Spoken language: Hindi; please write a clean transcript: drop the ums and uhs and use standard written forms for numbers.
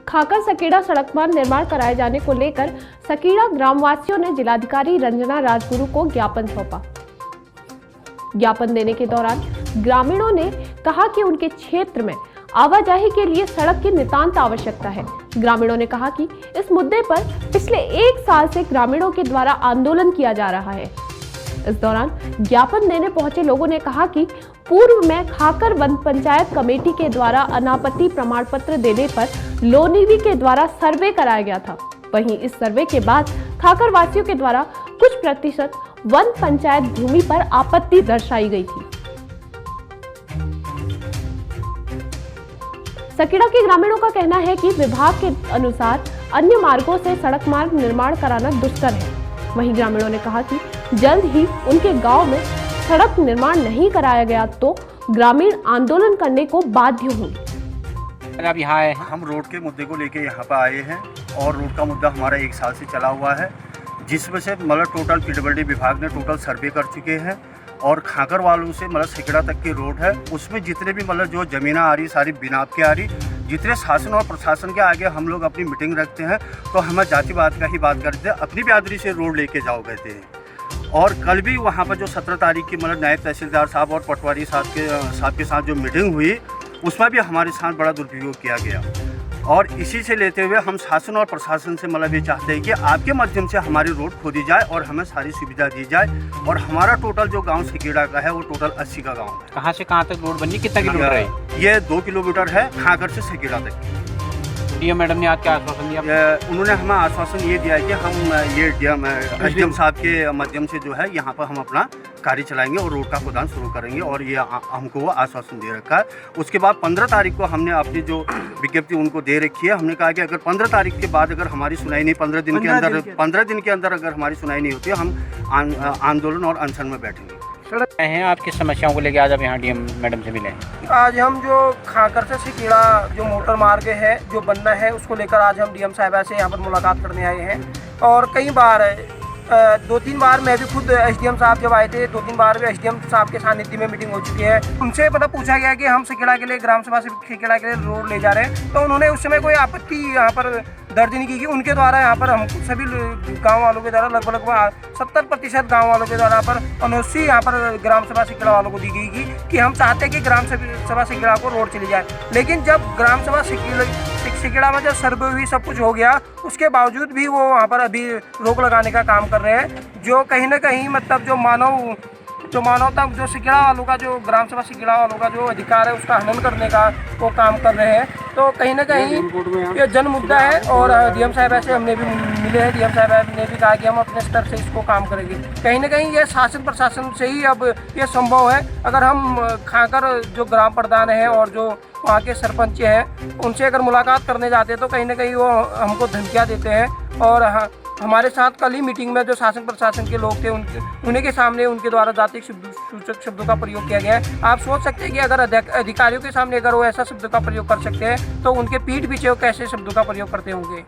खाकर सकीड़ा सड़क मार्ग निर्माण कराए जाने को लेकर सकीड़ा ग्रामवासियों ने जिलाधिकारी रंजना राजगुरु को ज्ञापन सौंपा। ज्ञापन देने के दौरान ग्रामीणों ने कहा कि उनके क्षेत्र में आवाजाही के लिए सड़क की नितांत आवश्यकता है। ग्रामीणों ने कहा कि इस मुद्दे पर पिछले 1 साल से ग्रामीणों के द्वारा आंदोलन किया जा रहा है। इस दौरान ज्ञापन देने पहुंचे लोगों ने कहा कि पूर्व में खाकर वन पंचायत कमेटी के द्वारा अनापत्ति प्रमाण पत्र देने पर लोनीवी के द्वारा सर्वे कराया गया था। वहीं इस सर्वे के बाद खाकर वासियों के द्वारा कुछ प्रतिशत वन पंचायत भूमि पर आपत्ति दर्शाई गई थी। सकीड़ा के ग्रामीणों का कहना है कि विभाग के अनुसार अन्य मार्गों से सड़क मार्ग निर्माण कराना दुष्कर है। वहीं ग्रामीणों ने कहा कि जल्द ही उनके गांव में सड़क निर्माण नहीं कराया गया तो ग्रामीण आंदोलन करने को बाध्य होंगे। अब यहाँ आए हम रोड के मुद्दे को लेकर यहाँ पर आए हैं और रोड का मुद्दा हमारा 1 साल से चला हुआ है, जिसमें से मतलब टोटल पीडब्ल्यूडी विभाग ने टोटल सर्वे कर चुके हैं और खाकर वालों से मतलब सकीड़ा तक की रोड है, उसमें जितने भी मतलब जो ज़मीनें आ रही सारी बिनाप के आ रही। जितने शासन और प्रशासन के आगे हम लोग अपनी मीटिंग रखते हैं तो हम जातिवाद का ही बात करते हैं, अपनी बिरादरी से रोड लेके जाओ कहते हैं। और कल भी वहाँ पर जो 17 तारीख की मतलब नायब तहसीलदार साहब और पटवारी साहब के साथ जो मीटिंग हुई उसमें भी हमारे साथ बड़ा दुरुपयोग किया गया। और इसी से लेते हुए हम शासन और प्रशासन से मतलब ये चाहते हैं कि आपके माध्यम से हमारी रोड खोदी जाए और हमें सारी सुविधा दी जाए। और हमारा टोटल जो गांव सकीड़ा का है वो टोटल 80 का गांव है। कहाँ से कहाँ तक रोड बननी, कितना किलोमीटर है? ये 2 किलोमीटर है खाकर से सकीड़ा तक। डीएम मैडम ने आज क्या आश्वासन दिया? उन्होंने हमें आश्वासन ये दिया है कि हम ये एसडीएम साहब के माध्यम से जो है यहाँ पर हम अपना कार्य चलाएंगे और रोड का खोदान शुरू करेंगे और ये हमको वो आश्वासन दे रखा है। उसके बाद 15 तारीख को हमने अपनी जो विज्ञप्ति उनको दे रखी है, हमने कहा कि अगर 15 तारीख के बाद अगर हमारी सुनाई नहीं 15 दिन के अंदर अगर हमारी सुनाई नहीं होती हम आंदोलन और अनशन में बैठेंगे। हैं आपकी समस्याओं को लेकर आज आप यहाँ डीएम मैडम से मिले हैं? आज हम जो खाकर से सकीड़ा जो मोटर मार्ग है जो बनना है उसको लेकर आज हम डीएम साहिबा से यहाँ पर मुलाकात करने आए हैं। और कई बार 2-3 बार मैं भी खुद एसडीएम साहब जब आए थे 2-3 बार भी एसडीएम साहब के सानिध्य में मीटिंग हो चुकी है। उनसे मतलब पूछा गया कि हम सकीड़ा के लिए ग्राम सभा से सकीड़ा के लिए रोड ले जा रहे हैं, तो उन्होंने उस समय कोई आपत्ति यहाँ पर दर्ज नहीं की। उनके द्वारा यहाँ पर हम सभी गांव वालों के द्वारा लगभग 70% गांव वालों के द्वारा पर अनोसी यहाँ पर ग्राम सभा सकीड़ा वालों को दी गई कि हम चाहते हैं कि ग्राम सभा सकीड़ा को रोड चली जाए। लेकिन जब ग्राम सभा सकीड़ा में जब सर्वे हुई सब कुछ हो गया उसके बावजूद भी वो वहाँ पर अभी रोक लगाने का काम कर रहे हैं, जो कहीं ना कहीं मतलब जो मानवता जो सकीड़ा वालों का जो ग्राम सभा सकीड़ा वालों का जो अधिकार है उसका हनन करने का वो काम कर रहे हैं। तो कहीं ना कहीं ये जन मुद्दा है और डीएम साहब से हमने भी मिले हैं। डीएम साहब ने भी कहा कि हम अपने स्तर से इसको काम करेंगे। कहीं ना कहीं ये शासन प्रशासन से ही अब ये संभव है। अगर हम खाकर जो ग्राम प्रधान हैं और जो वहाँ के सरपंच हैं उनसे अगर मुलाकात करने जाते हैं तो कहीं ना कहीं वो हमको धमकियाँ देते हैं। और हमारे साथ कल ही मीटिंग में जो शासन प्रशासन के लोग थे उन्हीं के सामने उनके द्वारा जाति सूचक शब्दों का प्रयोग किया गया है। आप सोच सकते हैं कि अगर अधिकारियों के सामने अगर वो ऐसा शब्द का प्रयोग कर सकते हैं तो उनके पीठ पीछे वो कैसे शब्दों का प्रयोग करते होंगे।